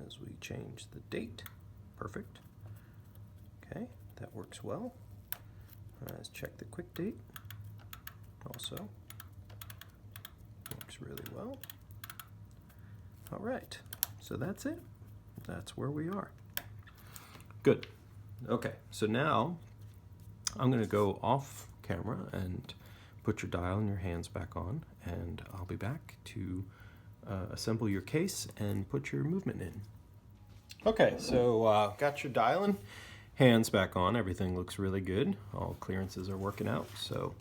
[SPEAKER 1] as we change the date. Perfect. Okay, that works well. Let's check the quick date. also works really well. All right, so that's it. That's where we are. Good. Okay, so now I'm going to go off camera and put your dial and your hands back on, and I'll be back to assemble your case and put your movement in. Okay, so got your dial and hands back on. Everything looks really good. All clearances are working out. So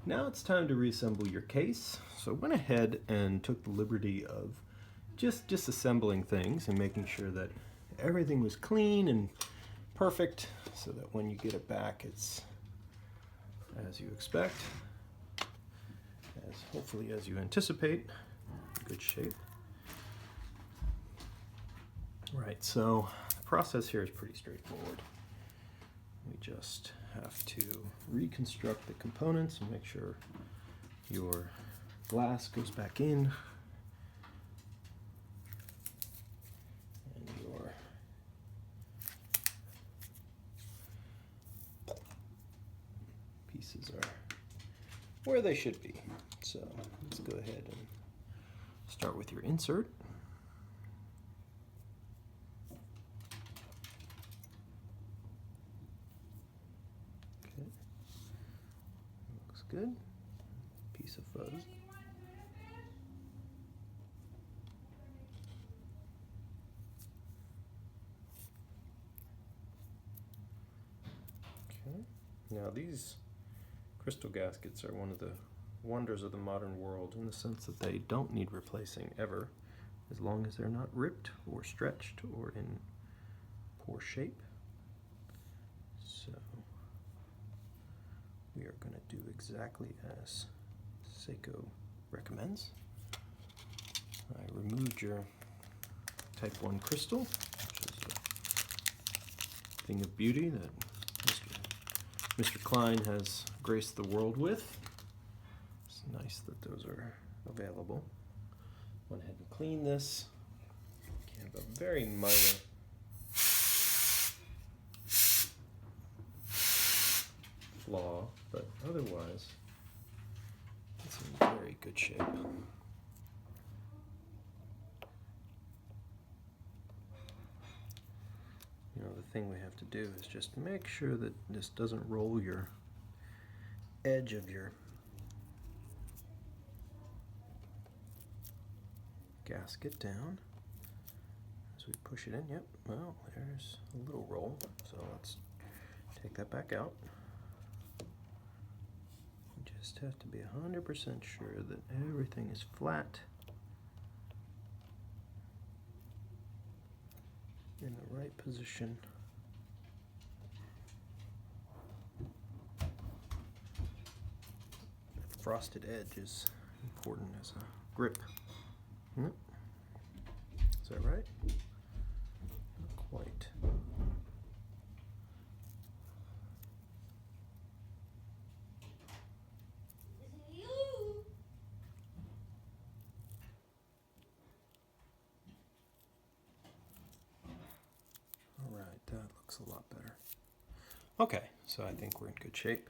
[SPEAKER 1] now it's time to reassemble your case. So I went ahead and took the liberty of just disassembling things and making sure that everything was clean and perfect, so that when you get it back, it's as you expect, hopefully as you anticipate, good shape. Right, so the process here is pretty straightforward. We just have to reconstruct the components and make sure your glass goes back in and your pieces are where they should be. So let's go ahead and start with your insert. Okay, looks good. Piece of fuzz. Okay, now these crystal gaskets are one of the wonders of the modern world, in the sense that they don't need replacing ever, as long as they're not ripped or stretched or in poor shape. So we are going to do exactly as Seiko recommends. I removed your Type 1 crystal, which is a thing of beauty that Mr. Klein has graced the world with. It's nice that those are available. Went ahead and clean this. You have a very minor flaw, but otherwise it's in very good shape. You know, the thing we have to do is just make sure that this doesn't roll your edge of your gasket down as we push it in. Yep, well, there's a little roll, so let's take that back out. You just have to be 100% sure that everything is flat in the right position. The frosted edge is important as a grip. Is that right? Not quite. All right, that looks a lot better. Okay, so I think we're in good shape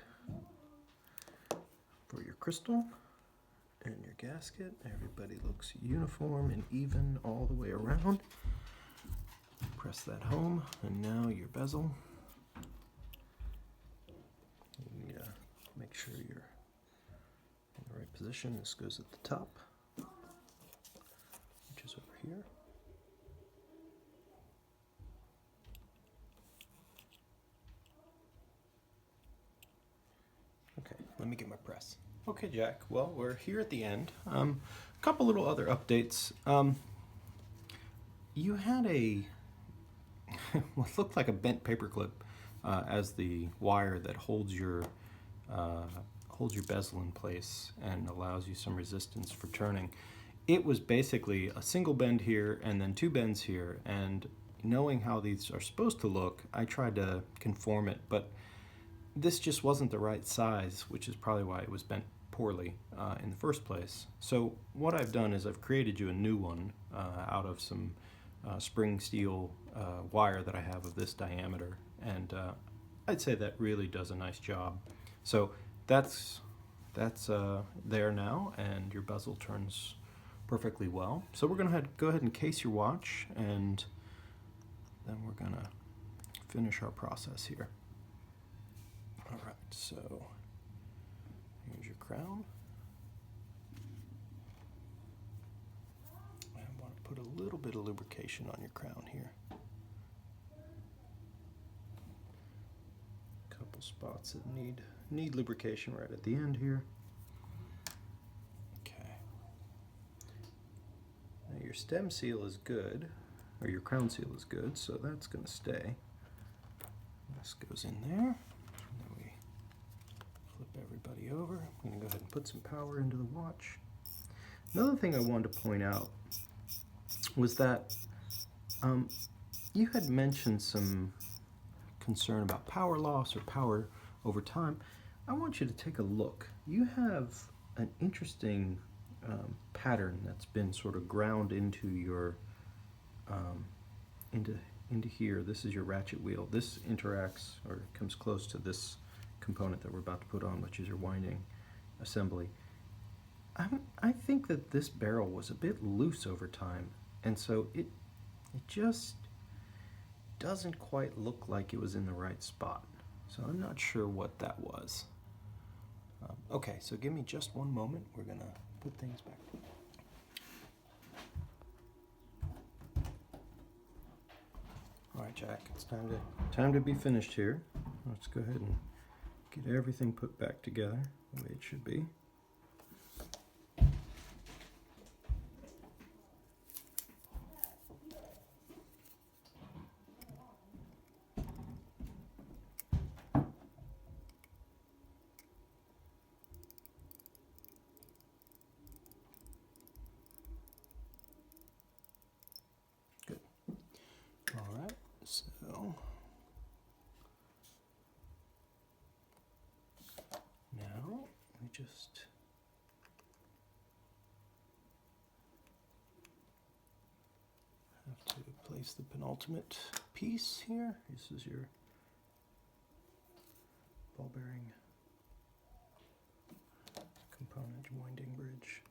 [SPEAKER 1] for your crystal and your gasket. Everybody looks uniform and even all the way around. Press that home, and now your bezel. You need to make sure you're in the right position. This goes at the top, which is over here. Okay, let me get my press. Okay, Jack, well, we're here at the end. A couple little other updates. You had a what looked like a bent paperclip as the wire that holds your bezel in place and allows you some resistance for turning. It was basically a single bend here and then two bends here, and knowing how these are supposed to look, I tried to conform it, but this just wasn't the right size, which is probably why it was bent poorly in the first place. So what I've done is I've created you a new one out of some spring steel wire that I have of this diameter, and I'd say that really does a nice job. So that's that's there now, and your bezel turns perfectly well. So we're going to go ahead and case your watch, and then we're going to finish our process here. All right, so here's your crown. I want to put a little bit of lubrication on your crown here. A couple spots that need lubrication right at the end here. Okay. Now your stem seal is good, or your crown seal is good, so that's going to stay. This goes in there. Then we flip everybody over. I'm going to go ahead and put some power into the watch. Another thing I wanted to point out was that you had mentioned some concern about power loss or power over time. I want you to take a look. You have an interesting pattern that's been sort of ground into your into here. This is your ratchet wheel. This interacts or comes close to this component that we're about to put on, which is your winding assembly. I think that this barrel was a bit loose over time, and so it just doesn't quite look like it was in the right spot. So I'm not sure what that was. Okay, so give me just one moment. We're gonna put things back. All right, Jack, it's time to be finished here. Let's go ahead and get everything put back together the way it should be. Good. All right, so now we just have to place the penultimate piece here. This is your ball bearing component winding bridge.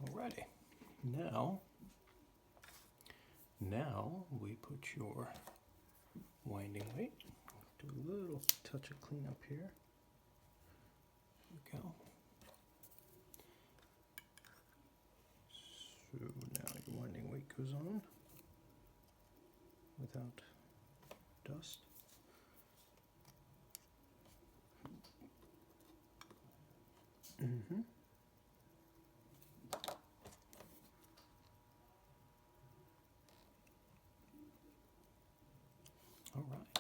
[SPEAKER 1] Alrighty, now we put your winding weight. Do a little touch of cleanup here. There we go. So now your winding weight goes on without dust. All right,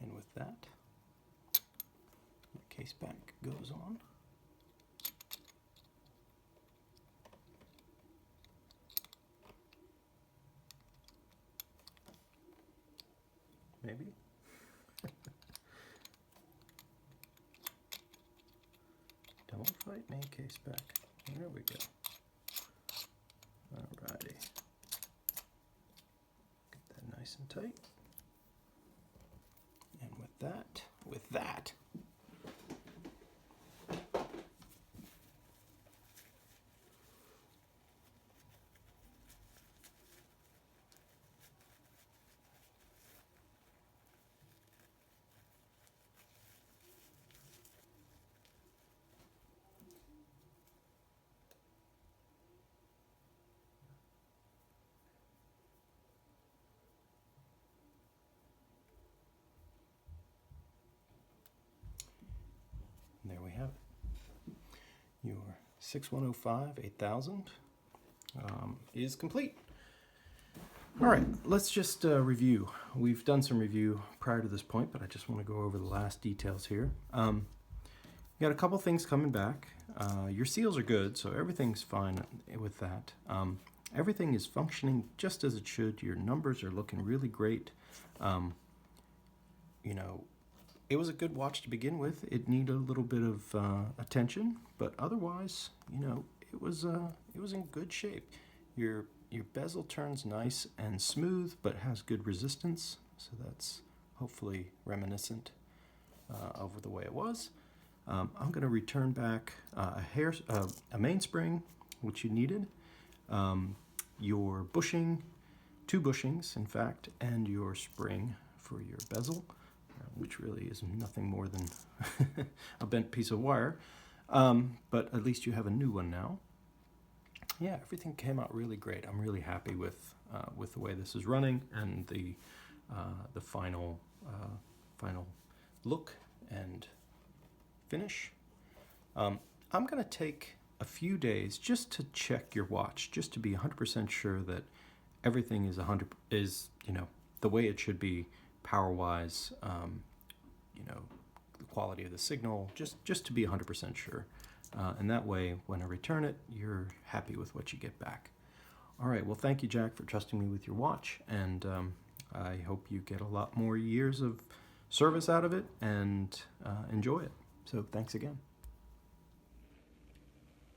[SPEAKER 1] and with that, the case back goes on. Maybe. Don't fight me, case back. There we go. Alrighty. Get that nice and tight. And with that, there we have it. Your 6105 8000 is complete. All right, let's just review. We've done some review prior to this point, but I just want to go over the last details here. You got a couple things coming back. Your seals are good, so everything's fine with that. Everything is functioning just as it should. Your numbers are looking really great. You know, it was a good watch to begin with. It needed a little bit of attention, but otherwise, you know, it was in good shape. Your bezel turns nice and smooth, but has good resistance, so that's hopefully reminiscent of the way it was. I'm going to return back a mainspring, which you needed, your bushing, 2 bushings, in fact, and your spring for your bezel, which really is nothing more than a bent piece of wire, but at least you have a new one now. Yeah, everything came out really great. I'm really happy with the way this is running and the final look and finish. I'm going to take a few days just to check your watch, just to be 100% sure that everything is you know, the way it should be, power-wise. You know, the quality of the signal, just to be 100% sure. And that way, when I return it, you're happy with what you get back. All right, well, thank you, Jack, for trusting me with your watch, and I hope you get a lot more years of service out of it and enjoy it. So thanks again.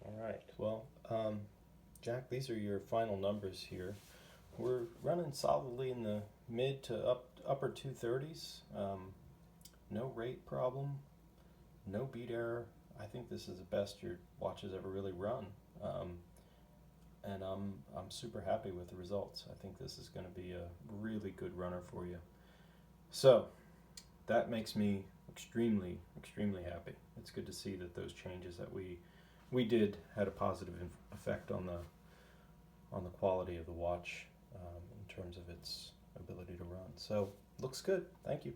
[SPEAKER 1] All right, well, Jack, these are your final numbers here. We're running solidly in the mid to upper 230s. No rate problem, no beat error. I think this is the best your watch has ever really run, and I'm super happy with the results. I think this is going to be a really good runner for you. So that makes me extremely happy. It's good to see that those changes that we did had a positive effect on the quality of the watch in terms of its ability to run. So looks good. Thank you.